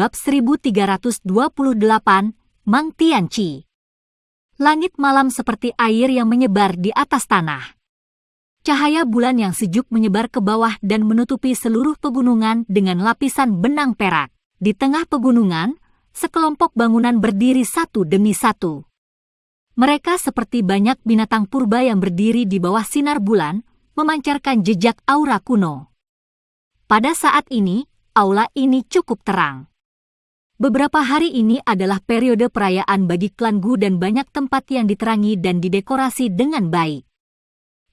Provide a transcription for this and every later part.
Bab 1328, Mang Tianqi. Langit malam seperti air yang menyebar di atas tanah. Cahaya bulan yang sejuk menyebar ke bawah dan menutupi seluruh pegunungan dengan lapisan benang perak. Di tengah pegunungan, sekelompok bangunan berdiri satu demi satu. Mereka seperti banyak binatang purba yang berdiri di bawah sinar bulan, memancarkan jejak aura kuno. Pada saat ini, aula ini cukup terang. Beberapa hari ini adalah periode perayaan bagi klan Gu dan banyak tempat yang diterangi dan didekorasi dengan baik.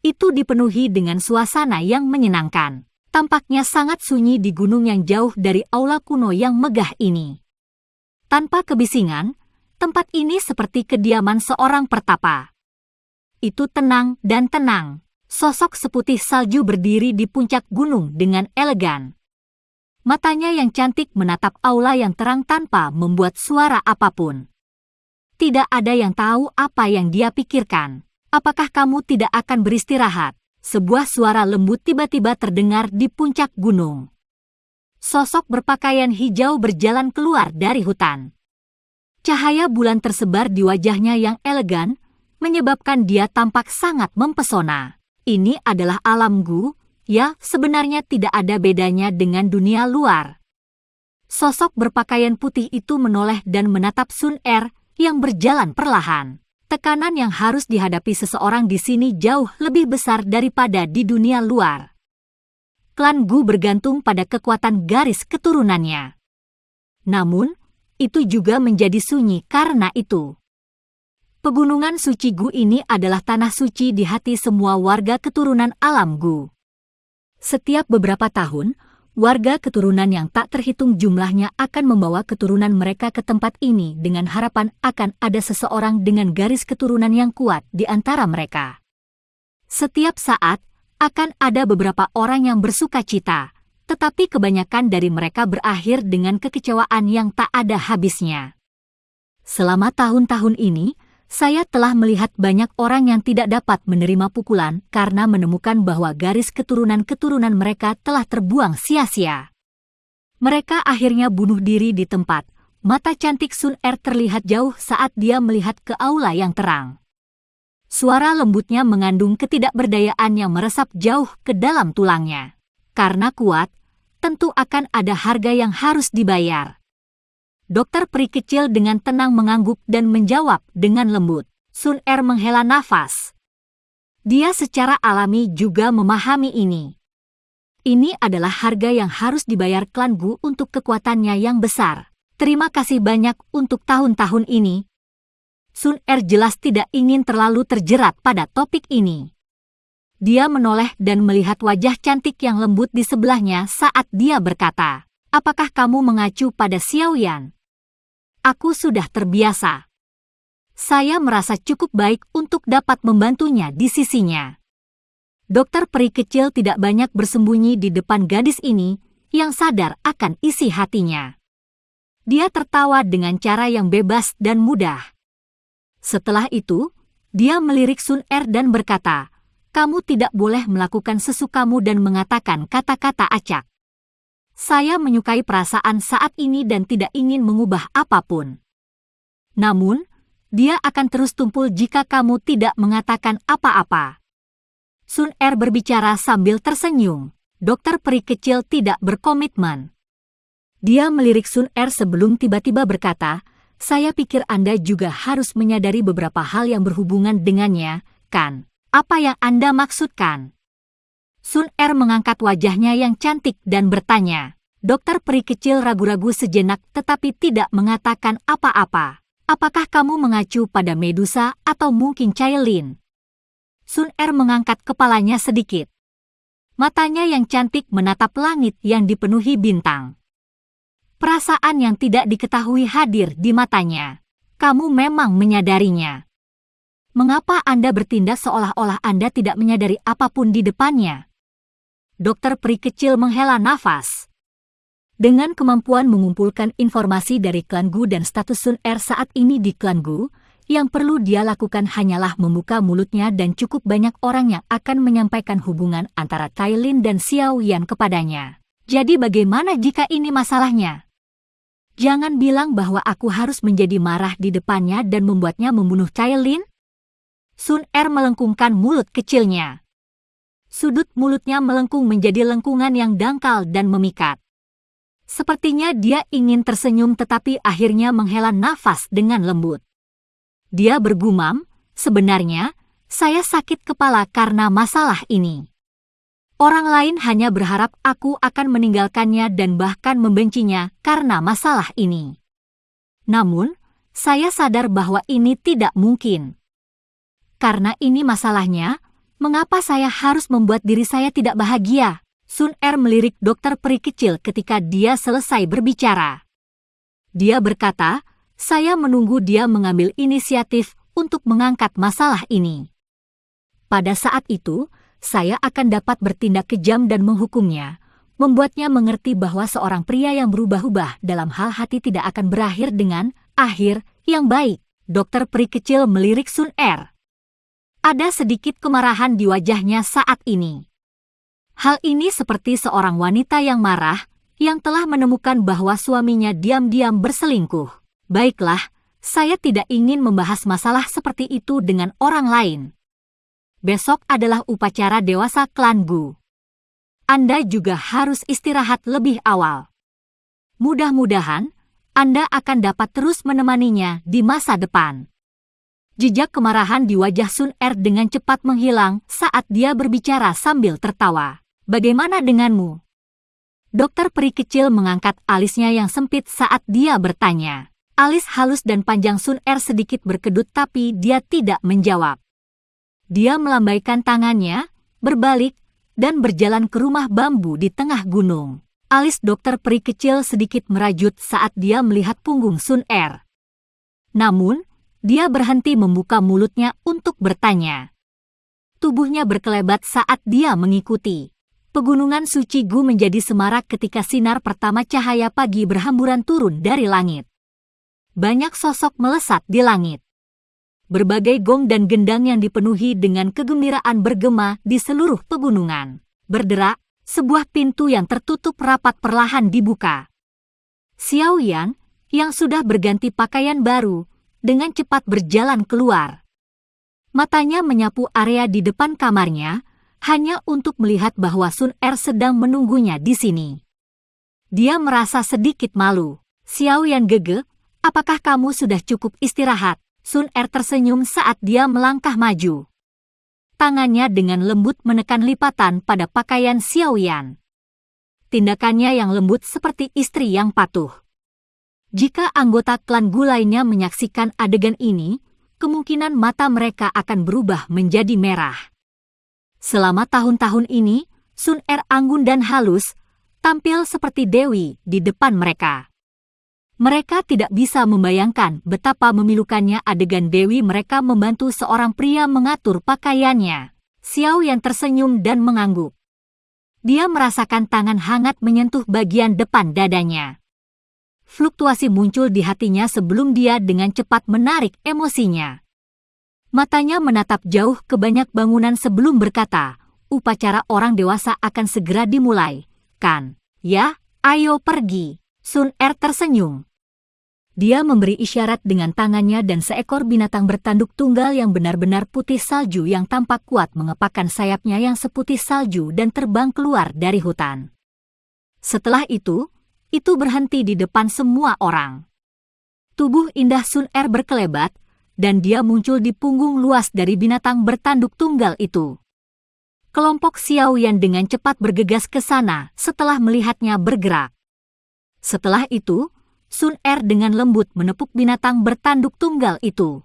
Itu dipenuhi dengan suasana yang menyenangkan. Tampaknya sangat sunyi di gunung yang jauh dari aula kuno yang megah ini. Tanpa kebisingan, tempat ini seperti kediaman seorang pertapa. Itu tenang dan tenang. Sosok seputih salju berdiri di puncak gunung dengan elegan. Matanya yang cantik menatap aula yang terang tanpa membuat suara apapun. Tidak ada yang tahu apa yang dia pikirkan. Apakah kamu tidak akan beristirahat? Sebuah suara lembut tiba-tiba terdengar di puncak gunung. Sosok berpakaian hijau berjalan keluar dari hutan. Cahaya bulan tersebar di wajahnya yang elegan, menyebabkan dia tampak sangat mempesona. Ini adalah alam Gu. Ya, sebenarnya tidak ada bedanya dengan dunia luar. Sosok berpakaian putih itu menoleh dan menatap Sun Er yang berjalan perlahan. Tekanan yang harus dihadapi seseorang di sini jauh lebih besar daripada di dunia luar. Klan Gu bergantung pada kekuatan garis keturunannya. Namun, itu juga menjadi sunyi karena itu. Pegunungan suci Gu ini adalah tanah suci di hati semua warga keturunan alam Gu. Setiap beberapa tahun, warga keturunan yang tak terhitung jumlahnya akan membawa keturunan mereka ke tempat ini dengan harapan akan ada seseorang dengan garis keturunan yang kuat di antara mereka. Setiap saat, akan ada beberapa orang yang bersuka cita, tetapi kebanyakan dari mereka berakhir dengan kekecewaan yang tak ada habisnya. Selama tahun-tahun ini, saya telah melihat banyak orang yang tidak dapat menerima pukulan karena menemukan bahwa garis keturunan-keturunan mereka telah terbuang sia-sia. Mereka akhirnya bunuh diri di tempat. Mata cantik Sun Er terlihat jauh saat dia melihat ke aula yang terang. Suara lembutnya mengandung ketidakberdayaan yang meresap jauh ke dalam tulangnya. Karena kuat, tentu akan ada harga yang harus dibayar. Dokter peri kecil dengan tenang mengangguk dan menjawab dengan lembut. Sun Er menghela nafas. Dia secara alami juga memahami ini. Ini adalah harga yang harus dibayar klan Gu untuk kekuatannya yang besar. Terima kasih banyak untuk tahun-tahun ini. Sun Er jelas tidak ingin terlalu terjerat pada topik ini. Dia menoleh dan melihat wajah cantik yang lembut di sebelahnya saat dia berkata, "Apakah kamu mengacu pada Xiaoyan? Aku sudah terbiasa. Saya merasa cukup baik untuk dapat membantunya di sisinya." Dokter peri kecil tidak banyak bersembunyi di depan gadis ini yang sadar akan isi hatinya. Dia tertawa dengan cara yang bebas dan mudah. Setelah itu, dia melirik Sun Er dan berkata, "Kamu tidak boleh melakukan sesukamu dan mengatakan kata-kata acak. Saya menyukai perasaan saat ini dan tidak ingin mengubah apapun. Namun, dia akan terus tumpul jika kamu tidak mengatakan apa-apa." Sun Er berbicara sambil tersenyum. Dokter peri kecil tidak berkomitmen. Dia melirik Sun Er sebelum tiba-tiba berkata, "Saya pikir Anda juga harus menyadari beberapa hal yang berhubungan dengannya, kan? Apa yang Anda maksudkan?" Sun Er mengangkat wajahnya yang cantik dan bertanya. Dokter peri kecil ragu-ragu sejenak tetapi tidak mengatakan apa-apa. "Apakah kamu mengacu pada Medusa atau mungkin Cailin?" Sun Er mengangkat kepalanya sedikit. Matanya yang cantik menatap langit yang dipenuhi bintang. Perasaan yang tidak diketahui hadir di matanya. "Kamu memang menyadarinya. Mengapa Anda bertindak seolah-olah Anda tidak menyadari apapun di depannya?" Dokter peri kecil menghela nafas. Dengan kemampuan mengumpulkan informasi dari klan Gu dan status Sun Er saat ini di klan Gu, yang perlu dia lakukan hanyalah membuka mulutnya dan cukup banyak orang yang akan menyampaikan hubungan antara Cailin dan Xiaoyan kepadanya. Jadi bagaimana jika ini masalahnya? Jangan bilang bahwa aku harus menjadi marah di depannya dan membuatnya membunuh Cailin. Sun Er melengkungkan mulut kecilnya. Sudut mulutnya melengkung menjadi lengkungan yang dangkal dan memikat. Sepertinya dia ingin tersenyum tetapi akhirnya menghela nafas dengan lembut. Dia bergumam, sebenarnya, saya sakit kepala karena masalah ini. Orang lain hanya berharap aku akan meninggalkannya dan bahkan membencinya karena masalah ini. Namun, saya sadar bahwa ini tidak mungkin. Karena ini masalahnya, mengapa saya harus membuat diri saya tidak bahagia? Sun Er melirik dokter peri kecil ketika dia selesai berbicara. Dia berkata, saya menunggu dia mengambil inisiatif untuk mengangkat masalah ini. Pada saat itu, saya akan dapat bertindak kejam dan menghukumnya, membuatnya mengerti bahwa seorang pria yang berubah-ubah dalam hal hati tidak akan berakhir dengan akhir yang baik. Dokter peri kecil melirik Sun Er. Ada sedikit kemarahan di wajahnya saat ini. Hal ini seperti seorang wanita yang marah, yang telah menemukan bahwa suaminya diam-diam berselingkuh. Baiklah, saya tidak ingin membahas masalah seperti itu dengan orang lain. Besok adalah upacara dewasa klan Gu. Anda juga harus istirahat lebih awal. Mudah-mudahan, Anda akan dapat terus menemaninya di masa depan. Jejak kemarahan di wajah Sun Er dengan cepat menghilang saat dia berbicara sambil tertawa. Bagaimana denganmu? Dokter peri kecil mengangkat alisnya yang sempit saat dia bertanya. Alis halus dan panjang Sun Er sedikit berkedut tapi dia tidak menjawab. Dia melambaikan tangannya, berbalik, dan berjalan ke rumah bambu di tengah gunung. Alis dokter peri kecil sedikit merajut saat dia melihat punggung Sun Er. Namun, dia berhenti membuka mulutnya untuk bertanya. Tubuhnya berkelebat saat dia mengikuti. Pegunungan suci Gu menjadi semarak ketika sinar pertama cahaya pagi berhamburan turun dari langit. Banyak sosok melesat di langit. Berbagai gong dan gendang yang dipenuhi dengan kegembiraan bergema di seluruh pegunungan. Berderak, sebuah pintu yang tertutup rapat perlahan dibuka. Xiao Yan, yang sudah berganti pakaian baru, dengan cepat berjalan keluar. Matanya menyapu area di depan kamarnya, hanya untuk melihat bahwa Sun Er sedang menunggunya di sini. Dia merasa sedikit malu. Xiao Yan gegeh, apakah kamu sudah cukup istirahat? Sun Er tersenyum saat dia melangkah maju. Tangannya dengan lembut menekan lipatan pada pakaian Xiao Yan. Tindakannya yang lembut seperti istri yang patuh. Jika anggota klan Gu lainnya menyaksikan adegan ini, kemungkinan mata mereka akan berubah menjadi merah. Selama tahun-tahun ini, Sun Er anggun dan halus, tampil seperti dewi di depan mereka. Mereka tidak bisa membayangkan betapa memilukannya adegan dewi mereka membantu seorang pria mengatur pakaiannya. Xiao Yan tersenyum dan mengangguk. Dia merasakan tangan hangat menyentuh bagian depan dadanya. Fluktuasi muncul di hatinya sebelum dia dengan cepat menarik emosinya. Matanya menatap jauh ke banyak bangunan sebelum berkata, upacara orang dewasa akan segera dimulai, kan? Ya, ayo pergi. Sun Er tersenyum. Dia memberi isyarat dengan tangannya dan seekor binatang bertanduk tunggal yang benar-benar putih salju yang tampak kuat mengepakkan sayapnya yang seputih salju dan terbang keluar dari hutan. Setelah itu berhenti di depan semua orang. Tubuh indah Sun Er berkelebat, dan dia muncul di punggung luas dari binatang bertanduk tunggal itu. Kelompok Xiao Yan dengan cepat bergegas ke sana setelah melihatnya bergerak. Setelah itu, Sun Er dengan lembut menepuk binatang bertanduk tunggal itu.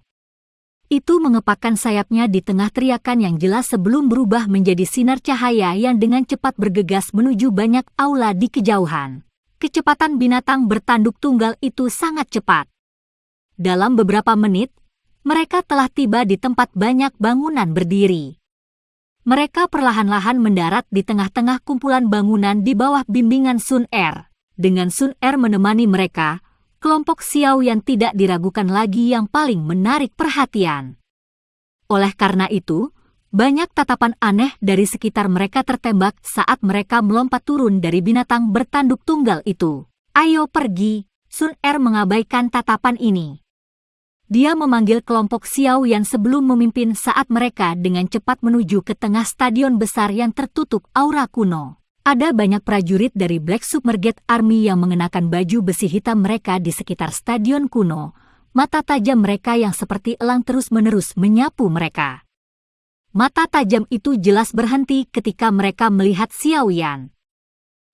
Itu mengepakkan sayapnya di tengah teriakan yang jelas sebelum berubah menjadi sinar cahaya yang dengan cepat bergegas menuju banyak aula di kejauhan. Kecepatan binatang bertanduk tunggal itu sangat cepat. Dalam beberapa menit, mereka telah tiba di tempat banyak bangunan berdiri. Mereka perlahan-lahan mendarat di tengah-tengah kumpulan bangunan di bawah bimbingan Sun Er. Dengan Sun Er menemani mereka, kelompok Xiao Yan tidak diragukan lagi yang paling menarik perhatian. Oleh karena itu, banyak tatapan aneh dari sekitar mereka tertembak saat mereka melompat turun dari binatang bertanduk tunggal itu. Ayo pergi, Sun Er mengabaikan tatapan ini. Dia memanggil kelompok Xiao Yan sebelum memimpin saat mereka dengan cepat menuju ke tengah stadion besar yang tertutup aura kuno. Ada banyak prajurit dari Black Submerged Army yang mengenakan baju besi hitam mereka di sekitar stadion kuno. Mata tajam mereka yang seperti elang terus-menerus menyapu mereka. Mata tajam itu jelas berhenti ketika mereka melihat Xiao Yan.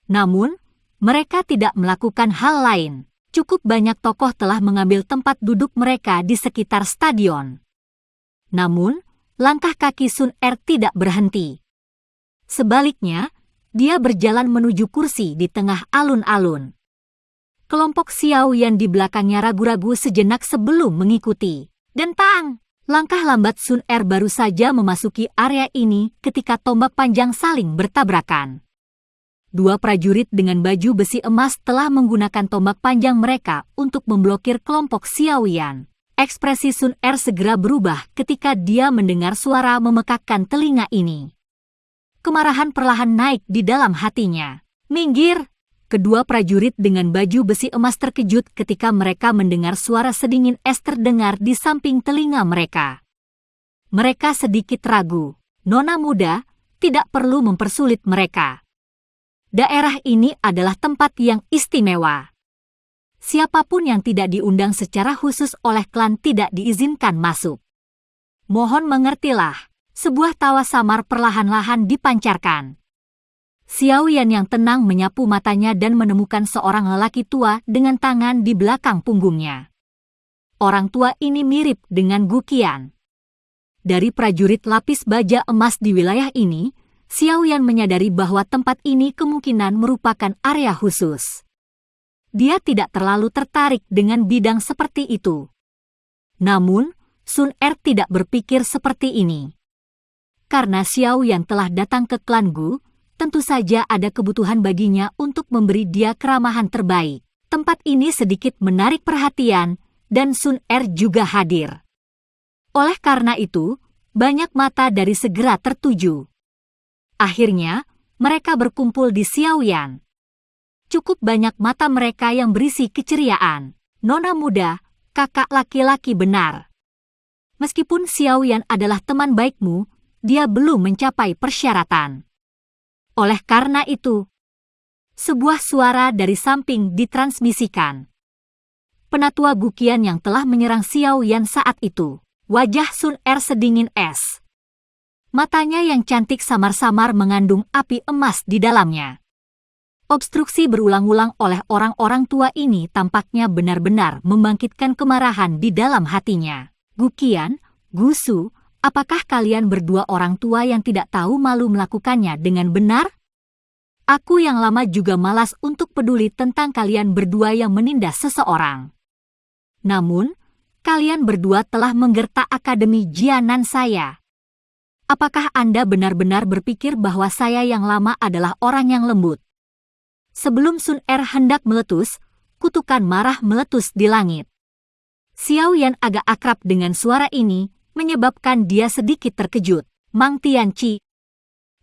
Namun, mereka tidak melakukan hal lain. Cukup banyak tokoh telah mengambil tempat duduk mereka di sekitar stadion. Namun, langkah kaki Sun Er tidak berhenti. Sebaliknya, dia berjalan menuju kursi di tengah alun-alun. Kelompok Xiao Yan di belakangnya ragu-ragu sejenak sebelum mengikuti. Dentang! Langkah lambat Sun Er baru saja memasuki area ini ketika tombak panjang saling bertabrakan. Dua prajurit dengan baju besi emas telah menggunakan tombak panjang mereka untuk memblokir kelompok Xiao Yan. Ekspresi Sun Er segera berubah ketika dia mendengar suara memekakkan telinga ini. Kemarahan perlahan naik di dalam hatinya. Minggir! Kedua prajurit dengan baju besi emas terkejut ketika mereka mendengar suara sedingin es terdengar di samping telinga mereka. Mereka sedikit ragu. Nona muda, tidak perlu mempersulit mereka. Daerah ini adalah tempat yang istimewa. Siapapun yang tidak diundang secara khusus oleh klan tidak diizinkan masuk. Mohon mengertilah, sebuah tawa samar perlahan-lahan dipancarkan. Xiao Yan yang tenang menyapu matanya dan menemukan seorang lelaki tua dengan tangan di belakang punggungnya. Orang tua ini mirip dengan Gu Qian. Dari prajurit lapis baja emas di wilayah ini, Xiao Yan menyadari bahwa tempat ini kemungkinan merupakan area khusus. Dia tidak terlalu tertarik dengan bidang seperti itu. Namun, Sun Er tidak berpikir seperti ini. Karena Xiao Yan telah datang ke klan Gu, tentu saja ada kebutuhan baginya untuk memberi dia keramahan terbaik. Tempat ini sedikit menarik perhatian, dan Sun Er juga hadir. Oleh karena itu, banyak mata dari segera tertuju. Akhirnya, mereka berkumpul di Xiao Yan. Cukup banyak mata mereka yang berisi keceriaan. Nona muda, kakak laki-laki benar. Meskipun Xiao Yan adalah teman baikmu, dia belum mencapai persyaratan. Oleh karena itu, sebuah suara dari samping ditransmisikan. Penatua Gu Qian yang telah menyerang Xiao Yan saat itu. Wajah Sun Er sedingin es. Matanya yang cantik samar-samar mengandung api emas di dalamnya. Obstruksi berulang-ulang oleh orang-orang tua ini tampaknya benar-benar membangkitkan kemarahan di dalam hatinya. Gu Qian, Gu Su, apakah kalian berdua orang tua yang tidak tahu malu melakukannya dengan benar? Aku yang lama juga malas untuk peduli tentang kalian berdua yang menindas seseorang. Namun, kalian berdua telah menggertak Akademi Jianan saya. Apakah Anda benar-benar berpikir bahwa saya yang lama adalah orang yang lembut? Sebelum Sun Er hendak meletus, kutukan marah meletus di langit. Xiao Yan agak akrab dengan suara ini, menyebabkan dia sedikit terkejut. Mang Tianqi.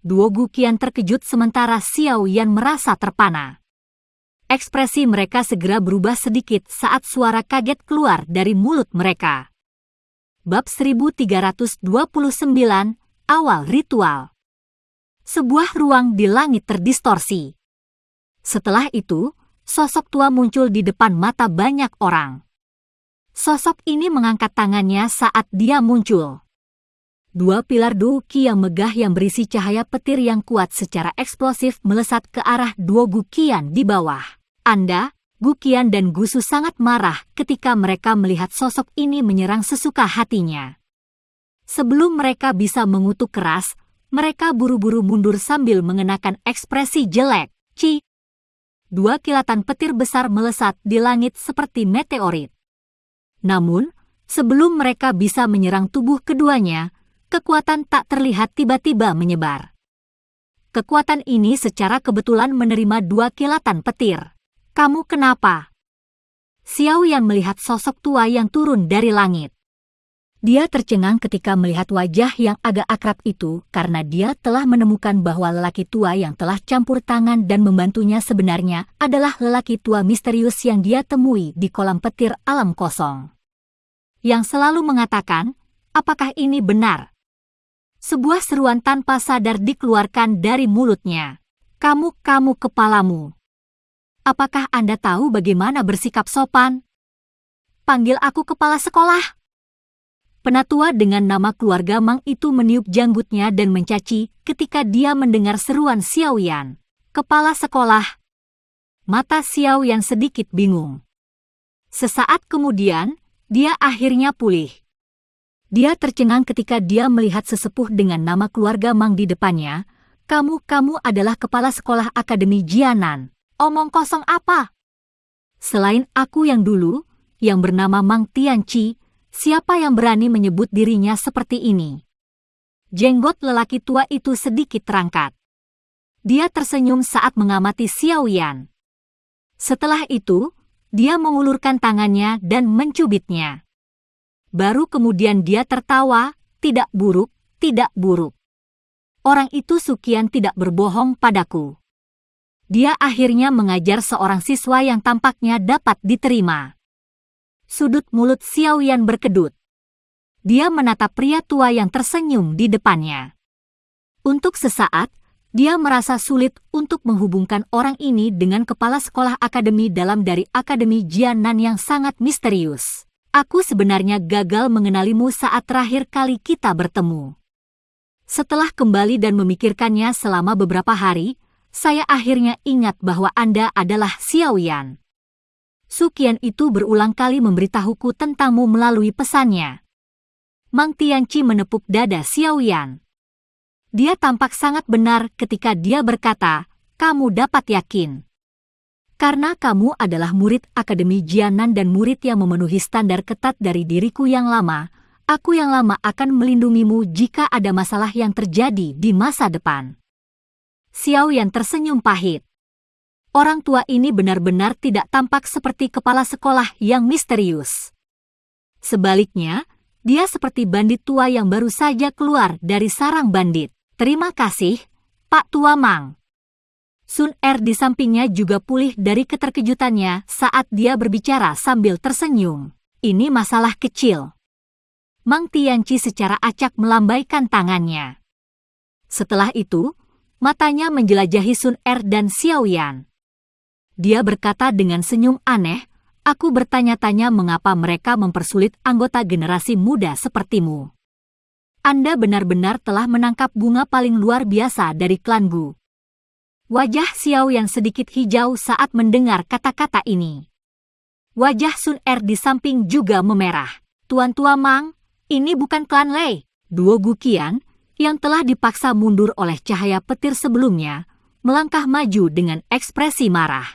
Duo Gu Qian terkejut sementara Xiao Yan merasa terpana. Ekspresi mereka segera berubah sedikit saat suara kaget keluar dari mulut mereka. Bab 1329, Awal Ritual. Sebuah ruang di langit terdistorsi. Setelah itu, sosok tua muncul di depan mata banyak orang. Sosok ini mengangkat tangannya saat dia muncul. Dua pilar Duo-Qi yang megah yang berisi cahaya petir yang kuat secara eksplosif melesat ke arah Duo Gu Qian di bawah. Anda, Gu Qian dan Gu Su sangat marah ketika mereka melihat sosok ini menyerang sesuka hatinya. Sebelum mereka bisa mengutuk keras, mereka buru-buru mundur sambil mengenakan ekspresi jelek. Ci! Dua kilatan petir besar melesat di langit seperti meteorit. Namun, sebelum mereka bisa menyerang tubuh keduanya, kekuatan tak terlihat tiba-tiba menyebar. Kekuatan ini secara kebetulan menerima dua kilatan petir. Kamu kenapa? Xiao Yan melihat sosok tua yang turun dari langit. Dia tercengang ketika melihat wajah yang agak akrab itu karena dia telah menemukan bahwa lelaki tua yang telah campur tangan dan membantunya sebenarnya adalah lelaki tua misterius yang dia temui di kolam petir alam kosong. Yang selalu mengatakan, apakah ini benar? Sebuah seruan tanpa sadar dikeluarkan dari mulutnya. Kamu kepalamu. Apakah Anda tahu bagaimana bersikap sopan? Panggil aku kepala sekolah. Penatua dengan nama keluarga Mang itu meniup janggutnya dan mencaci ketika dia mendengar seruan Xiao Yan. Kepala sekolah. Mata Xiao Yan sedikit bingung. Sesaat kemudian, dia akhirnya pulih. Dia tercengang ketika dia melihat sesepuh dengan nama keluarga Mang di depannya. Kamu adalah kepala sekolah Akademi Jianan. Omong kosong apa? Selain aku yang dulu, yang bernama Mang Tianqi, siapa yang berani menyebut dirinya seperti ini? Jenggot lelaki tua itu sedikit terangkat. Dia tersenyum saat mengamati Xiao Yan. Setelah itu, dia mengulurkan tangannya dan mencubitnya. Baru kemudian dia tertawa, tidak buruk, tidak buruk. Orang itu sekian tidak berbohong padaku. Dia akhirnya mengajar seorang siswa yang tampaknya dapat diterima. Sudut mulut Xiao Yan berkedut. Dia menatap pria tua yang tersenyum di depannya. Untuk sesaat, dia merasa sulit untuk menghubungkan orang ini dengan kepala sekolah akademi dalam dari Akademi Jianan yang sangat misterius. Aku sebenarnya gagal mengenalimu saat terakhir kali kita bertemu. Setelah kembali dan memikirkannya selama beberapa hari, saya akhirnya ingat bahwa Anda adalah Xiao Yan. Sukian itu berulang kali memberitahuku tentangmu melalui pesannya. Mang Tianqi menepuk dada Xiao Yan. Dia tampak sangat benar ketika dia berkata, kamu dapat yakin. Karena kamu adalah murid Akademi Jianan dan murid yang memenuhi standar ketat dari diriku yang lama, aku yang lama akan melindungimu jika ada masalah yang terjadi di masa depan. Xiao Yan tersenyum pahit. Orang tua ini benar-benar tidak tampak seperti kepala sekolah yang misterius. Sebaliknya, dia seperti bandit tua yang baru saja keluar dari sarang bandit. Terima kasih, Pak Tua Mang. Sun Er di sampingnya juga pulih dari keterkejutannya saat dia berbicara sambil tersenyum. Ini masalah kecil. Mang Tianqi secara acak melambaikan tangannya. Setelah itu, matanya menjelajahi Sun Er dan Xiao Yan. Dia berkata dengan senyum aneh, aku bertanya-tanya mengapa mereka mempersulit anggota generasi muda sepertimu. Anda benar-benar telah menangkap bunga paling luar biasa dari klan Gu. Wajah Xiao Yan sedikit hijau saat mendengar kata-kata ini. Wajah Sun Er di samping juga memerah. Tuan Tua Mang, ini bukan klan Lei. Duo Guqian, yang telah dipaksa mundur oleh cahaya petir sebelumnya, melangkah maju dengan ekspresi marah.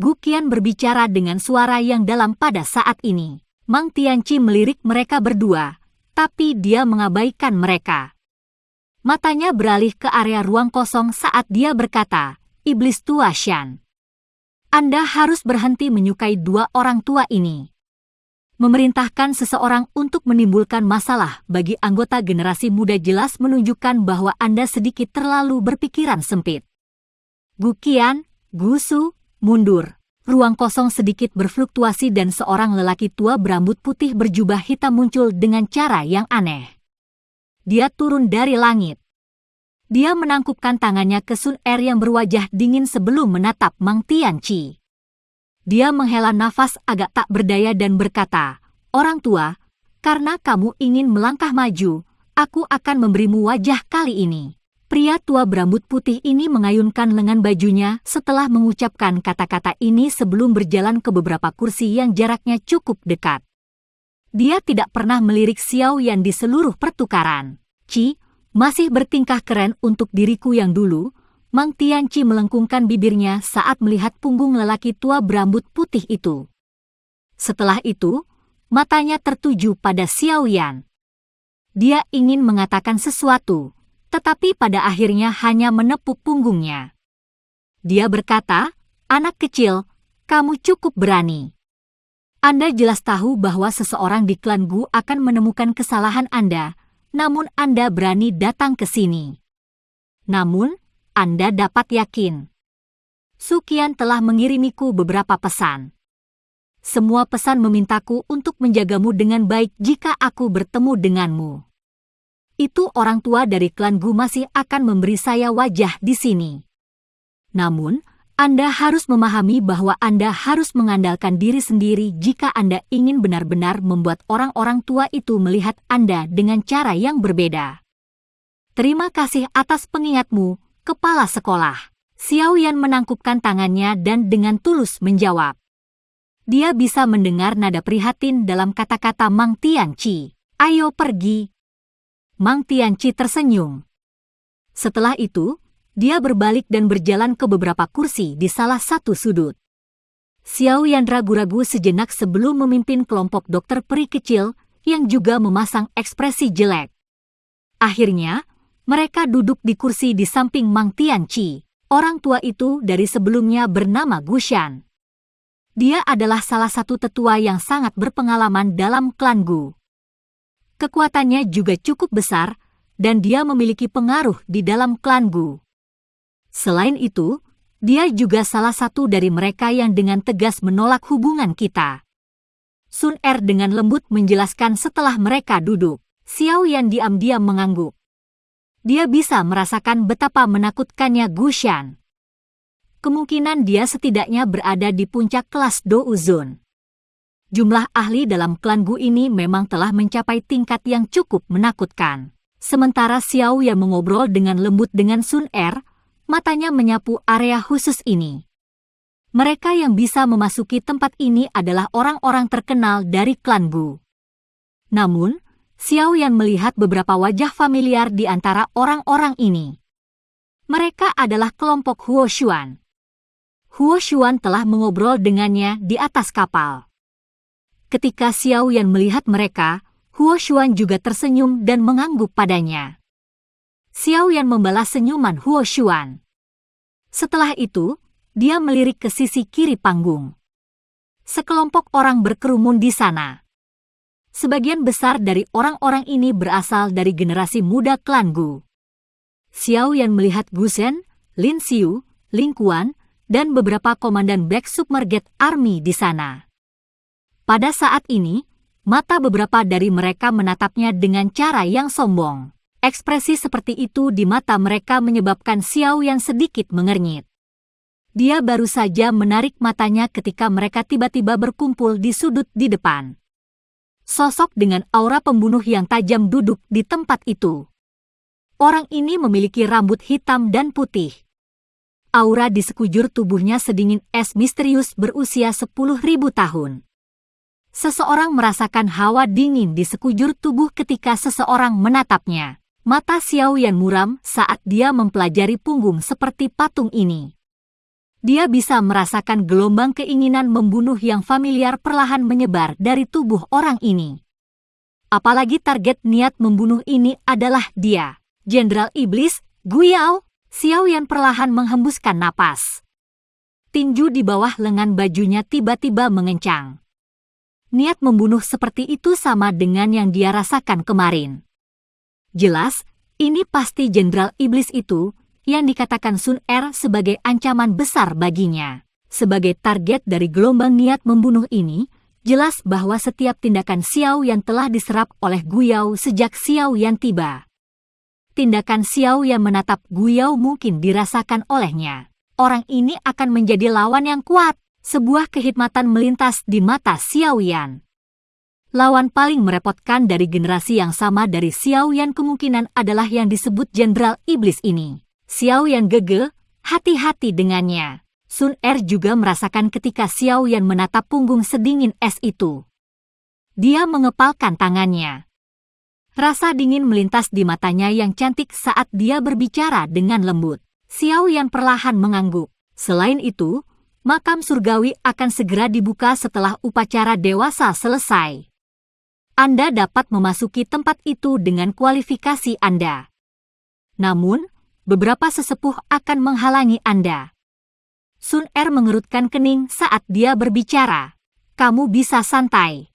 Guqian berbicara dengan suara yang dalam pada saat ini. Mang Tianqi melirik mereka berdua, tapi dia mengabaikan mereka. Matanya beralih ke area ruang kosong saat dia berkata, Iblis tua Shan. Anda harus berhenti menyukai dua orang tua ini. Memerintahkan seseorang untuk menimbulkan masalah bagi anggota generasi muda jelas menunjukkan bahwa Anda sedikit terlalu berpikiran sempit. Guqian, Gusu, mundur. Ruang kosong sedikit berfluktuasi dan seorang lelaki tua berambut putih berjubah hitam muncul dengan cara yang aneh. Dia turun dari langit. Dia menangkupkan tangannya ke Sun Er yang berwajah dingin sebelum menatap Mang Tianqi. Dia menghela nafas agak tak berdaya dan berkata, orang tua, karena kamu ingin melangkah maju, aku akan memberimu wajah kali ini. Pria tua berambut putih ini mengayunkan lengan bajunya setelah mengucapkan kata-kata ini sebelum berjalan ke beberapa kursi yang jaraknya cukup dekat. Dia tidak pernah melirik Xiao Yan di seluruh pertukaran. Ci, masih bertingkah keren untuk diriku yang dulu. Mang Tianqi melengkungkan bibirnya saat melihat punggung lelaki tua berambut putih itu. Setelah itu, matanya tertuju pada Xiao Yan. Dia ingin mengatakan sesuatu, tetapi pada akhirnya hanya menepuk punggungnya. Dia berkata, anak kecil, kamu cukup berani. Anda jelas tahu bahwa seseorang di klan Gu akan menemukan kesalahan Anda, namun Anda berani datang ke sini. Namun, Anda dapat yakin. Su Qian telah mengirimiku beberapa pesan. Semua pesan memintaku untuk menjagamu dengan baik jika aku bertemu denganmu. Itu orang tua dari klan Gu masih akan memberi saya wajah di sini. Namun, Anda harus memahami bahwa Anda harus mengandalkan diri sendiri jika Anda ingin benar-benar membuat orang-orang tua itu melihat Anda dengan cara yang berbeda. Terima kasih atas pengingatmu, Kepala Sekolah. Xiao Yan menangkupkan tangannya dan dengan tulus menjawab. Dia bisa mendengar nada prihatin dalam kata-kata Mang Tianqi. Ayo pergi. Mang Tianqi tersenyum. Setelah itu, dia berbalik dan berjalan ke beberapa kursi di salah satu sudut. Xiao Yan ragu-ragu sejenak sebelum memimpin kelompok dokter peri kecil yang juga memasang ekspresi jelek. Akhirnya, mereka duduk di kursi di samping Mang Tianqi. Orang tua itu dari sebelumnya bernama Gu Shan. Dia adalah salah satu tetua yang sangat berpengalaman dalam klan Gu. Kekuatannya juga cukup besar, dan dia memiliki pengaruh di dalam klan Gu. Selain itu, dia juga salah satu dari mereka yang dengan tegas menolak hubungan kita. Sun Er dengan lembut menjelaskan setelah mereka duduk. Xiao Yan diam-diam mengangguk. Dia bisa merasakan betapa menakutkannya Gu Shan. Kemungkinan dia setidaknya berada di puncak kelas Douzun. Jumlah ahli dalam klan Gu ini memang telah mencapai tingkat yang cukup menakutkan. Sementara Xiao Yan mengobrol dengan lembut dengan Sun Er, matanya menyapu area khusus ini. Mereka yang bisa memasuki tempat ini adalah orang-orang terkenal dari klan Gu. Namun, Xiao Yan melihat beberapa wajah familiar di antara orang-orang ini. Mereka adalah kelompok Huo Xuan. Huo Xuan telah mengobrol dengannya di atas kapal. Ketika Xiao Yan melihat mereka, Huo Xuan juga tersenyum dan mengangguk padanya. Xiao Yan membalas senyuman Huo Xuan. Setelah itu, dia melirik ke sisi kiri panggung. Sekelompok orang berkerumun di sana. Sebagian besar dari orang-orang ini berasal dari generasi muda klan Gu. Xiao Yan melihat Gu Shen, Lin Xiu, Ling Quan, dan beberapa komandan Black Submerged Army di sana. Pada saat ini, mata beberapa dari mereka menatapnya dengan cara yang sombong. Ekspresi seperti itu di mata mereka menyebabkan Xiao Yan sedikit mengernyit. Dia baru saja menarik matanya ketika mereka tiba-tiba berkumpul di sudut di depan. Sosok dengan aura pembunuh yang tajam duduk di tempat itu. Orang ini memiliki rambut hitam dan putih. Aura di sekujur tubuhnya sedingin es misterius berusia 10.000 tahun. Seseorang merasakan hawa dingin di sekujur tubuh ketika seseorang menatapnya. Mata Xiao Yan muram saat dia mempelajari punggung seperti patung ini. Dia bisa merasakan gelombang keinginan membunuh yang familiar perlahan menyebar dari tubuh orang ini. Apalagi target niat membunuh ini adalah dia, Jenderal Iblis, Gu Yao. Xiao Yan perlahan menghembuskan napas. Tinju di bawah lengan bajunya tiba-tiba mengencang. Niat membunuh seperti itu sama dengan yang dia rasakan kemarin. Jelas, ini pasti Jenderal Iblis itu yang dikatakan Sun Er sebagai ancaman besar baginya. Sebagai target dari gelombang niat membunuh ini, jelas bahwa setiap tindakan Xiao Yan telah diserap oleh Gu Yao sejak Xiao Yan tiba. Tindakan Xiao Yan menatap Gu Yao mungkin dirasakan olehnya. Orang ini akan menjadi lawan yang kuat. Sebuah kehikmatan melintas di mata Xiao Yan. Lawan paling merepotkan dari generasi yang sama dari Xiao Yan kemungkinan adalah yang disebut Jenderal Iblis ini. Xiao Yan gege, hati-hati dengannya. Sun Er juga merasakan ketika Xiao Yan menatap punggung sedingin es itu. Dia mengepalkan tangannya. Rasa dingin melintas di matanya yang cantik saat dia berbicara dengan lembut. Xiao Yan perlahan mengangguk. Selain itu, makam surgawi akan segera dibuka setelah upacara dewasa selesai. Anda dapat memasuki tempat itu dengan kualifikasi Anda. Namun, beberapa sesepuh akan menghalangi Anda. Sun Er mengerutkan kening saat dia berbicara. kamu bisa santai.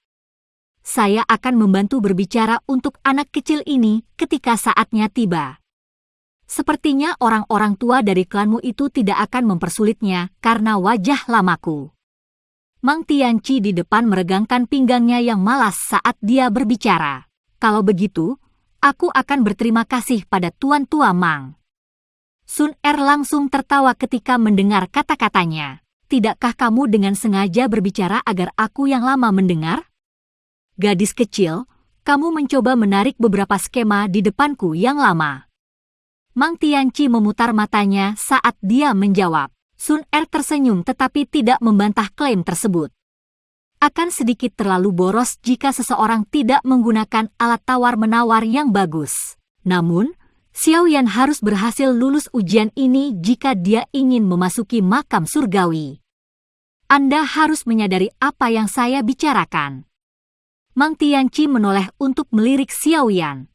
Saya akan membantu berbicara untuk anak kecil ini ketika saatnya tiba. Sepertinya orang-orang tua dari klanmu itu tidak akan mempersulitnya karena wajah lamaku. Mang Tianqi di depan meregangkan pinggangnya yang malas saat dia berbicara. Kalau begitu, aku akan berterima kasih pada Tuan Tua Mang. Sun Er langsung tertawa ketika mendengar kata-katanya. Tidakkah kamu dengan sengaja berbicara agar aku yang lama mendengar? Gadis kecil, kamu mencoba menarik beberapa skema di depanku yang lama. Mang Tianqi memutar matanya saat dia menjawab. Sun Er tersenyum tetapi tidak membantah klaim tersebut. Akan sedikit terlalu boros jika seseorang tidak menggunakan alat tawar-menawar yang bagus. Namun, Xiao Yan harus berhasil lulus ujian ini jika dia ingin memasuki makam surgawi. Anda harus menyadari apa yang saya bicarakan. Mang Tianqi menoleh untuk melirik Xiao Yan.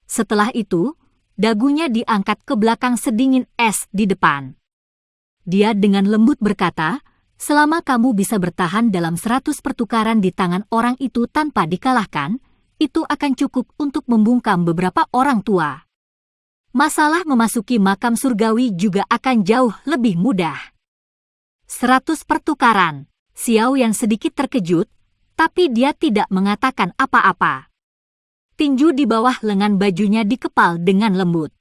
Setelah itu, dagunya diangkat ke belakang sedingin es di depan. Dia dengan lembut berkata, selama kamu bisa bertahan dalam 100 pertukaran di tangan orang itu tanpa dikalahkan, itu akan cukup untuk membungkam beberapa orang tua. Masalah memasuki makam surgawi juga akan jauh lebih mudah. 100 pertukaran. Xiao Yan sedikit terkejut, tapi dia tidak mengatakan apa-apa. Tinju di bawah lengan bajunya dikepal dengan lembut.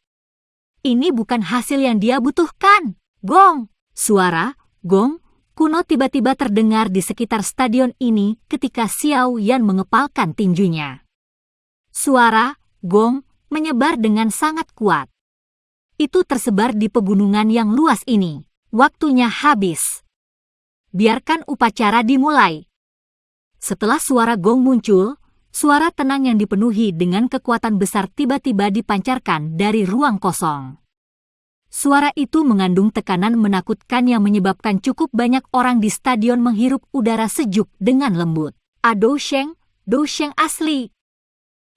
Ini bukan hasil yang dia butuhkan. Gong! Suara, gong, kuno tiba-tiba terdengar di sekitar stadion ini ketika Xiao Yan mengepalkan tinjunya. Suara, gong, menyebar dengan sangat kuat. Itu tersebar di pegunungan yang luas ini. Waktunya habis. Biarkan upacara dimulai. Setelah suara gong muncul, suara tenang yang dipenuhi dengan kekuatan besar tiba-tiba dipancarkan dari ruang kosong. Suara itu mengandung tekanan menakutkan yang menyebabkan cukup banyak orang di stadion menghirup udara sejuk dengan lembut. Dou Sheng asli.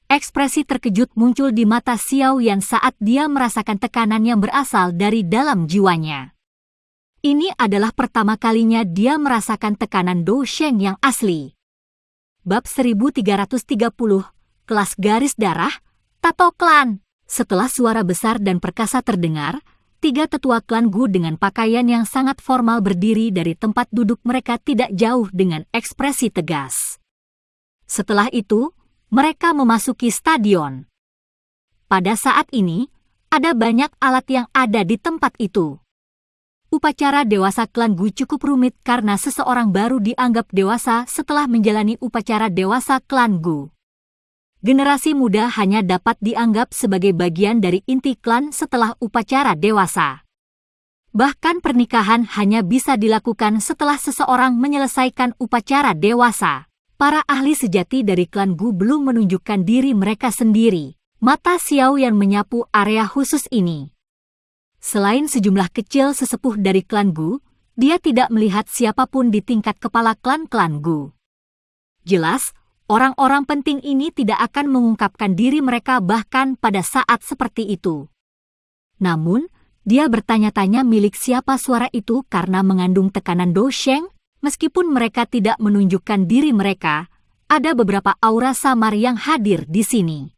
Ekspresi terkejut muncul di mata Xiao Yan saat dia merasakan tekanan yang berasal dari dalam jiwanya. Ini adalah pertama kalinya dia merasakan tekanan Dou Sheng yang asli. Bab 1330, Kelas Garis Darah, Tato Klan. Setelah suara besar dan perkasa terdengar, 3 tetua klan Gu dengan pakaian yang sangat formal berdiri dari tempat duduk mereka tidak jauh dengan ekspresi tegas. Setelah itu, mereka memasuki stadion. Pada saat ini, ada banyak alat yang ada di tempat itu. Upacara dewasa klan Gu cukup rumit karena seseorang baru dianggap dewasa setelah menjalani upacara dewasa klan Gu. Generasi muda hanya dapat dianggap sebagai bagian dari inti klan setelah upacara dewasa. Bahkan pernikahan hanya bisa dilakukan setelah seseorang menyelesaikan upacara dewasa. Para ahli sejati dari klan Gu belum menunjukkan diri mereka sendiri. Mata Xiao Yan menyapu area khusus ini. Selain sejumlah kecil sesepuh dari klan Gu, dia tidak melihat siapapun di tingkat kepala klan-klan Gu. Jelas, orang-orang penting ini tidak akan mengungkapkan diri mereka bahkan pada saat seperti itu. Namun, dia bertanya-tanya milik siapa suara itu karena mengandung tekanan Dou Sheng. Meskipun mereka tidak menunjukkan diri mereka, ada beberapa aura samar yang hadir di sini.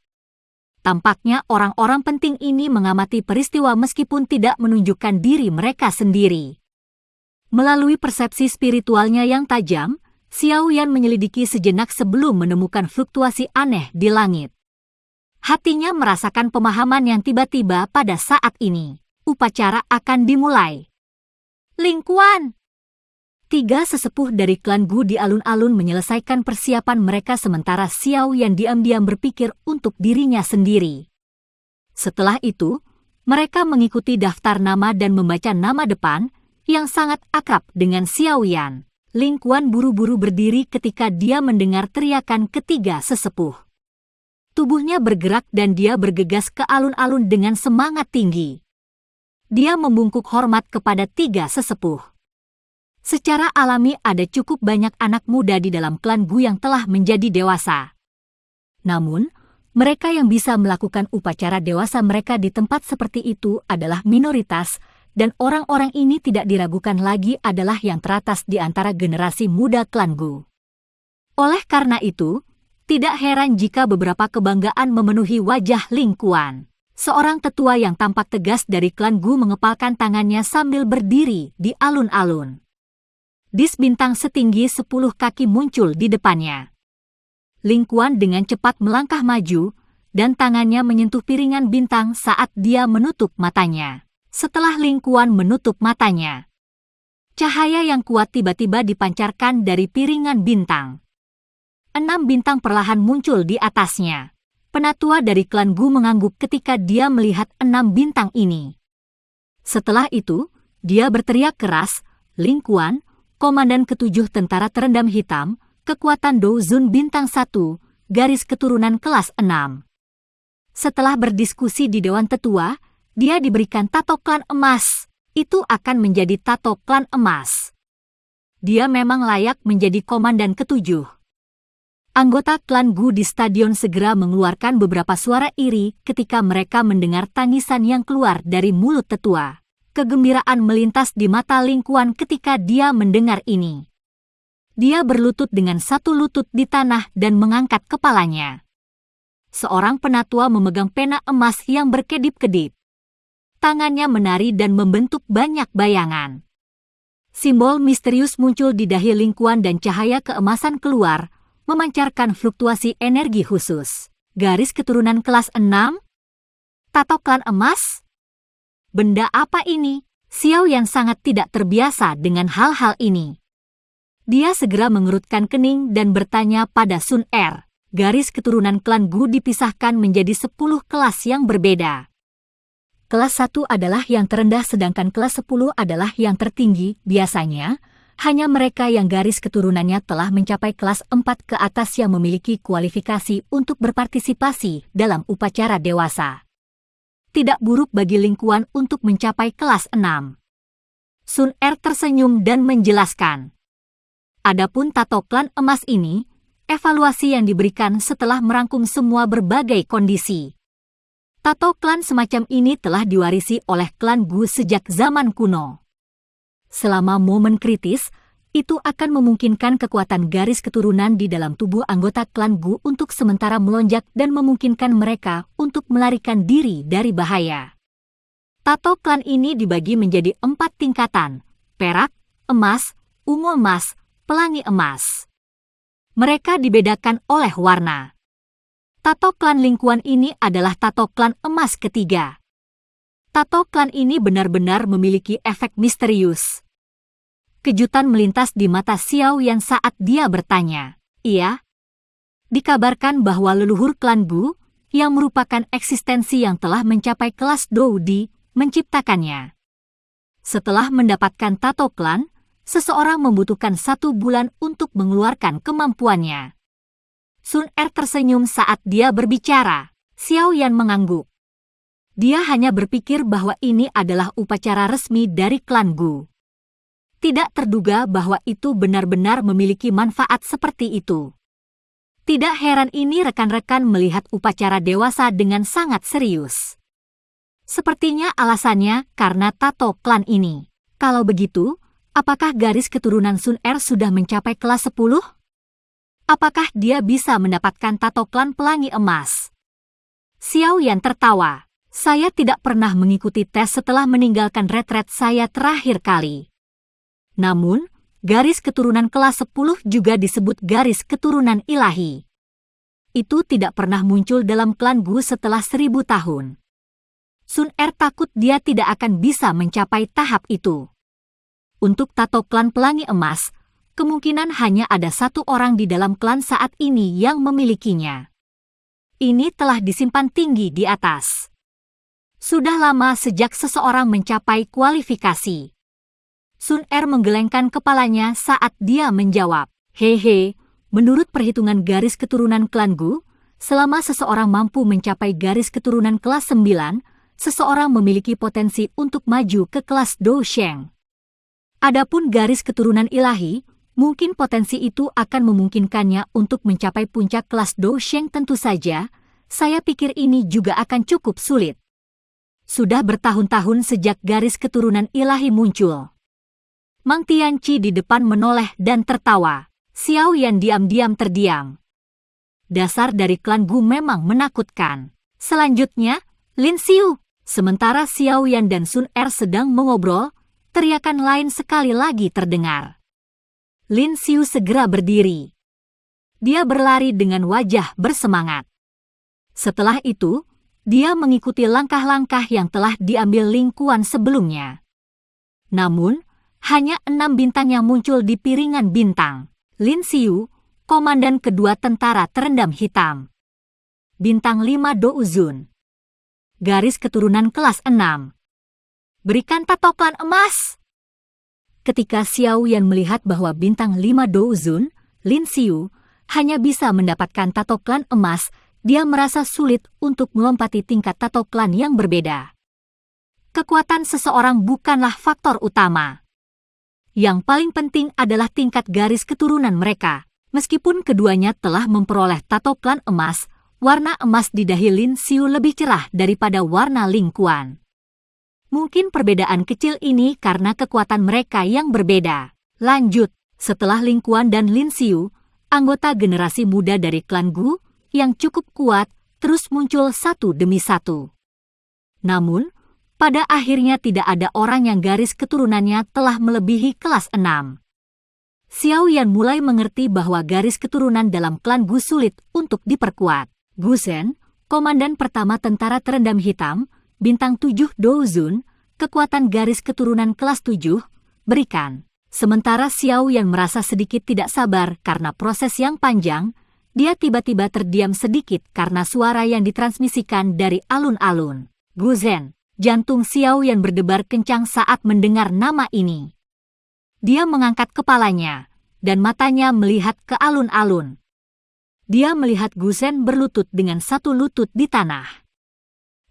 Tampaknya orang-orang penting ini mengamati peristiwa meskipun tidak menunjukkan diri mereka sendiri. Melalui persepsi spiritualnya yang tajam, Xiao Yan menyelidiki sejenak sebelum menemukan fluktuasi aneh di langit. Hatinya merasakan pemahaman yang tiba-tiba pada saat ini. Upacara akan dimulai. Ling Quan! 3 sesepuh dari klan Gu di alun-alun menyelesaikan persiapan mereka sementara Xiao Yan diam-diam berpikir untuk dirinya sendiri. Setelah itu, mereka mengikuti daftar nama dan membaca nama depan yang sangat akrab dengan Xiao Yan. Ling Quan buru-buru berdiri ketika dia mendengar teriakan ketiga sesepuh. Tubuhnya bergerak dan dia bergegas ke alun-alun dengan semangat tinggi. Dia membungkuk hormat kepada 3 sesepuh. Secara alami ada cukup banyak anak muda di dalam klan Gu yang telah menjadi dewasa. Namun, mereka yang bisa melakukan upacara dewasa mereka di tempat seperti itu adalah minoritas, dan orang-orang ini tidak diragukan lagi adalah yang teratas di antara generasi muda klan Gu. Oleh karena itu, tidak heran jika beberapa kebanggaan memenuhi wajah Ling Kuan. Seorang tetua yang tampak tegas dari klan Gu mengepalkan tangannya sambil berdiri di alun-alun. Dis bintang setinggi 10 kaki muncul di depannya. Ling Kuan dengan cepat melangkah maju, dan tangannya menyentuh piringan bintang saat dia menutup matanya. Setelah Ling Kuan menutup matanya, cahaya yang kuat tiba-tiba dipancarkan dari piringan bintang. 6 bintang perlahan muncul di atasnya. Penatua dari klan Gu mengangguk ketika dia melihat 6 bintang ini. Setelah itu, dia berteriak keras, "Ling Kuan, Komandan ke-7 Tentara Terendam Hitam, kekuatan Douzun bintang 1, garis keturunan kelas 6. Setelah berdiskusi di Dewan Tetua, dia diberikan tato klan emas. Itu akan menjadi tato klan emas. Dia memang layak menjadi komandan ke-7. Anggota klan Gu di stadion segera mengeluarkan beberapa suara iri ketika mereka mendengar tangisan yang keluar dari mulut tetua. Kegembiraan melintas di mata Ling Kuan ketika dia mendengar ini. Dia berlutut dengan satu lutut di tanah dan mengangkat kepalanya. Seorang penatua memegang pena emas yang berkedip-kedip. Tangannya menari dan membentuk banyak bayangan. Simbol misterius muncul di dahi Ling Kuan dan cahaya keemasan keluar, memancarkan fluktuasi energi khusus. Garis keturunan kelas 6? Tato klan emas? Benda apa ini? Xiao Yan sangat tidak terbiasa dengan hal-hal ini. Dia segera mengerutkan kening dan bertanya pada Sun Er. Garis keturunan klan Gu dipisahkan menjadi 10 kelas yang berbeda. Kelas 1 adalah yang terendah sedangkan kelas 10 adalah yang tertinggi. Biasanya, hanya mereka yang garis keturunannya telah mencapai kelas 4 ke atas yang memiliki kualifikasi untuk berpartisipasi dalam upacara dewasa. Tidak buruk bagi Ling Kuan untuk mencapai kelas 6. Sun Er tersenyum dan menjelaskan. Adapun tato klan emas ini, evaluasi yang diberikan setelah merangkum semua berbagai kondisi. Tato klan semacam ini telah diwarisi oleh klan Gu sejak zaman kuno. Selama momen kritis, itu akan memungkinkan kekuatan garis keturunan di dalam tubuh anggota klan Gu untuk sementara melonjak dan memungkinkan mereka untuk melarikan diri dari bahaya. Tato klan ini dibagi menjadi 4 tingkatan: perak, emas, ungu emas, pelangi emas. Mereka dibedakan oleh warna. Tato klan Ling Kuan ini adalah tato klan emas ketiga. Tato klan ini benar-benar memiliki efek misterius. Kejutan melintas di mata Xiao Yan saat dia bertanya. Iya? Dikabarkan bahwa leluhur klan Gu, yang merupakan eksistensi yang telah mencapai kelas Doudi, menciptakannya. Setelah mendapatkan tato klan, seseorang membutuhkan 1 bulan untuk mengeluarkan kemampuannya. Sun Er tersenyum saat dia berbicara. Xiao Yan mengangguk. Dia hanya berpikir bahwa ini adalah upacara resmi dari klan Gu. Tidak terduga bahwa itu benar-benar memiliki manfaat seperti itu. Tidak heran ini rekan-rekan melihat upacara dewasa dengan sangat serius. Sepertinya alasannya karena tato klan ini. Kalau begitu, apakah garis keturunan Sun Er sudah mencapai kelas 10? Apakah dia bisa mendapatkan tato klan pelangi emas? Xiao Yan tertawa. Saya tidak pernah mengikuti tes setelah meninggalkan retret saya terakhir kali. Namun, garis keturunan kelas 10 juga disebut garis keturunan ilahi. Itu tidak pernah muncul dalam klan Gu setelah 1000 tahun. Sun Er takut dia tidak akan bisa mencapai tahap itu. Untuk tato klan pelangi emas, kemungkinan hanya ada 1 orang di dalam klan saat ini yang memilikinya. Ini telah disimpan tinggi di atas. Sudah lama sejak seseorang mencapai kualifikasi. Sun Er menggelengkan kepalanya saat dia menjawab. Hehe, menurut perhitungan garis keturunan klan Gu, selama seseorang mampu mencapai garis keturunan kelas 9, seseorang memiliki potensi untuk maju ke kelas Dou Sheng. Adapun garis keturunan ilahi, mungkin potensi itu akan memungkinkannya untuk mencapai puncak kelas Dou Sheng tentu saja. Saya pikir ini juga akan cukup sulit. Sudah bertahun-tahun sejak garis keturunan ilahi muncul. Mang Tianqi di depan menoleh dan tertawa. Xiao Yan diam-diam terdiam. Dasar dari klan Gu memang menakutkan. Selanjutnya, Lin Xiu. Sementara Xiao Yan dan Sun Er sedang mengobrol, teriakan lain sekali lagi terdengar. Lin Xiu segera berdiri. Dia berlari dengan wajah bersemangat. Setelah itu, dia mengikuti langkah-langkah yang telah diambil Ling Quan sebelumnya. Namun, hanya 6 bintang yang muncul di piringan bintang. Lin Xiu, komandan kedua tentara terendam hitam. Bintang 5 Do Uzun. Garis keturunan kelas 6. Berikan tato klan emas. Ketika Xiao Yan melihat bahwa bintang 5 Do Uzun, Lin Xiu, hanya bisa mendapatkan tato klan emas, dia merasa sulit untuk melompati tingkat tato klan yang berbeda. Kekuatan seseorang bukanlah faktor utama. Yang paling penting adalah tingkat garis keturunan mereka. Meskipun keduanya telah memperoleh tato klan emas, warna emas di dahi Lin Xiu lebih cerah daripada warna Ling Quan. Mungkin perbedaan kecil ini karena kekuatan mereka yang berbeda. Lanjut, setelah Ling Quan dan Lin Xiu, anggota generasi muda dari klan Gu yang cukup kuat terus muncul satu demi satu. Namun, pada akhirnya tidak ada orang yang garis keturunannya telah melebihi kelas 6. Xiao Yan mulai mengerti bahwa garis keturunan dalam klan Gu sulit untuk diperkuat. Gu Zhen, komandan pertama tentara terendam hitam, bintang 7 Do Uzun, kekuatan garis keturunan kelas 7, berikan. Sementara Xiao Yan merasa sedikit tidak sabar karena proses yang panjang, dia tiba-tiba terdiam sedikit karena suara yang ditransmisikan dari alun-alun. Gu Zhen, jantung Xiao Yan berdebar kencang saat mendengar nama ini. Dia mengangkat kepalanya, dan matanya melihat ke alun-alun. Dia melihat Gu Zhen berlutut dengan satu lutut di tanah.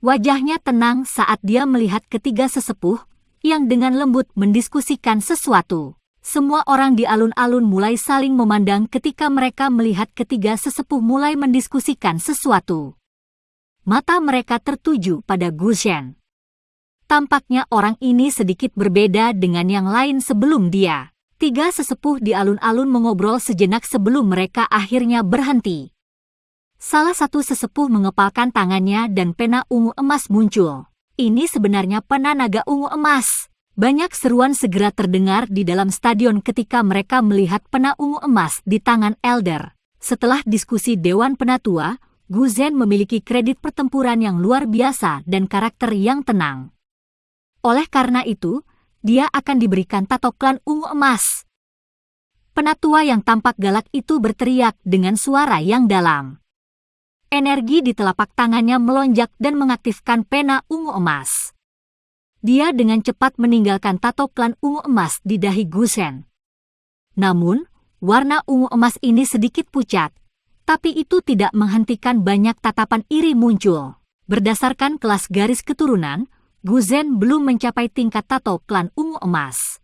Wajahnya tenang saat dia melihat ketiga sesepuh yang dengan lembut mendiskusikan sesuatu. Semua orang di alun-alun mulai saling memandang ketika mereka melihat ketiga sesepuh mulai mendiskusikan sesuatu. Mata mereka tertuju pada Gu Zhen. Tampaknya orang ini sedikit berbeda dengan yang lain sebelum dia. Tiga sesepuh di alun-alun mengobrol sejenak sebelum mereka akhirnya berhenti. Salah satu sesepuh mengepalkan tangannya dan pena ungu emas muncul. Ini sebenarnya pena naga ungu emas. Banyak seruan segera terdengar di dalam stadion ketika mereka melihat pena ungu emas di tangan Elder. Setelah diskusi Dewan Penatua, Gu Zhen memiliki kredit pertempuran yang luar biasa dan karakter yang tenang. Oleh karena itu, dia akan diberikan tato klan ungu emas. Penatua yang tampak galak itu berteriak dengan suara yang dalam. Energi di telapak tangannya melonjak dan mengaktifkan pena ungu emas. Dia dengan cepat meninggalkan tato klan ungu emas di dahi Gu Zhen. Namun, warna ungu emas ini sedikit pucat, tapi itu tidak menghentikan banyak tatapan iri muncul. Berdasarkan kelas garis keturunan, Gu Zhen belum mencapai tingkat tato klan ungu emas.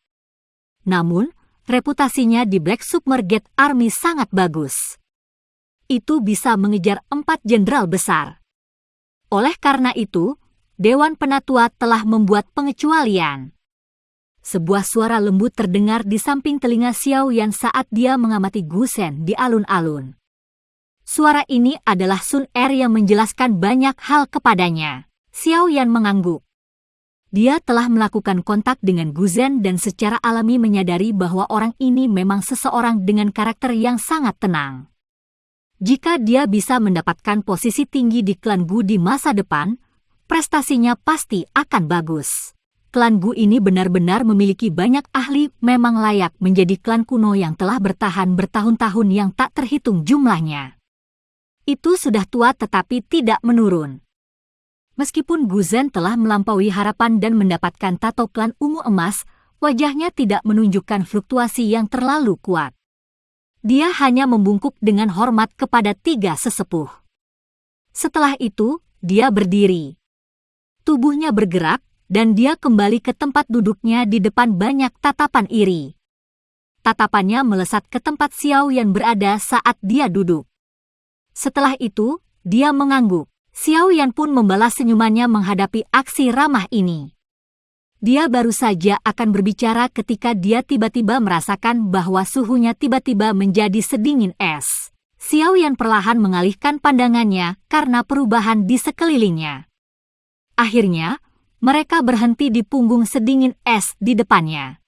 Namun, reputasinya di Black Submerged Army sangat bagus. Itu bisa mengejar 4 jenderal besar. Oleh karena itu, Dewan Penatua telah membuat pengecualian. Sebuah suara lembut terdengar di samping telinga Xiao Yan saat dia mengamati Gu Zhen di alun-alun. Suara ini adalah Sun Er yang menjelaskan banyak hal kepadanya. Xiao Yan mengangguk. Dia telah melakukan kontak dengan Gu Zhen dan secara alami menyadari bahwa orang ini memang seseorang dengan karakter yang sangat tenang. Jika dia bisa mendapatkan posisi tinggi di klan Gu di masa depan, prestasinya pasti akan bagus. Klan Gu ini benar-benar memiliki banyak ahli, memang layak menjadi klan kuno yang telah bertahan bertahun-tahun yang tak terhitung jumlahnya. Itu sudah tua tetapi tidak menurun. Meskipun Gu Zhen telah melampaui harapan dan mendapatkan tato klan ungu emas, wajahnya tidak menunjukkan fluktuasi yang terlalu kuat. Dia hanya membungkuk dengan hormat kepada tiga sesepuh. Setelah itu, dia berdiri. Tubuhnya bergerak, dan dia kembali ke tempat duduknya di depan banyak tatapan iri. Tatapannya melesat ke tempat Xiao Yan berada saat dia duduk. Setelah itu, dia mengangguk. Xiao Yan pun membalas senyumannya menghadapi aksi ramah ini. Dia baru saja akan berbicara ketika dia tiba-tiba merasakan bahwa suhunya tiba-tiba menjadi sedingin es. Xiao Yan perlahan mengalihkan pandangannya karena perubahan di sekelilingnya. Akhirnya, mereka berhenti di punggung sedingin es di depannya.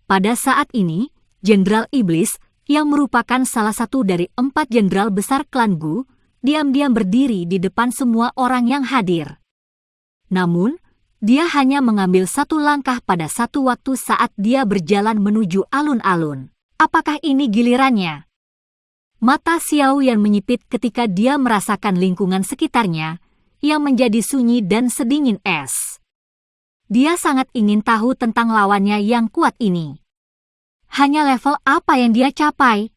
Pada saat ini, Jenderal Iblis, yang merupakan salah satu dari 4 jenderal besar klan Gu, diam-diam berdiri di depan semua orang yang hadir. Namun, dia hanya mengambil satu langkah pada satu waktu saat dia berjalan menuju alun-alun. Apakah ini gilirannya? Mata Xiao Yan menyipit ketika dia merasakan lingkungan sekitarnya yang menjadi sunyi dan sedingin es. Dia sangat ingin tahu tentang lawannya yang kuat ini. Hanya level apa yang dia capai?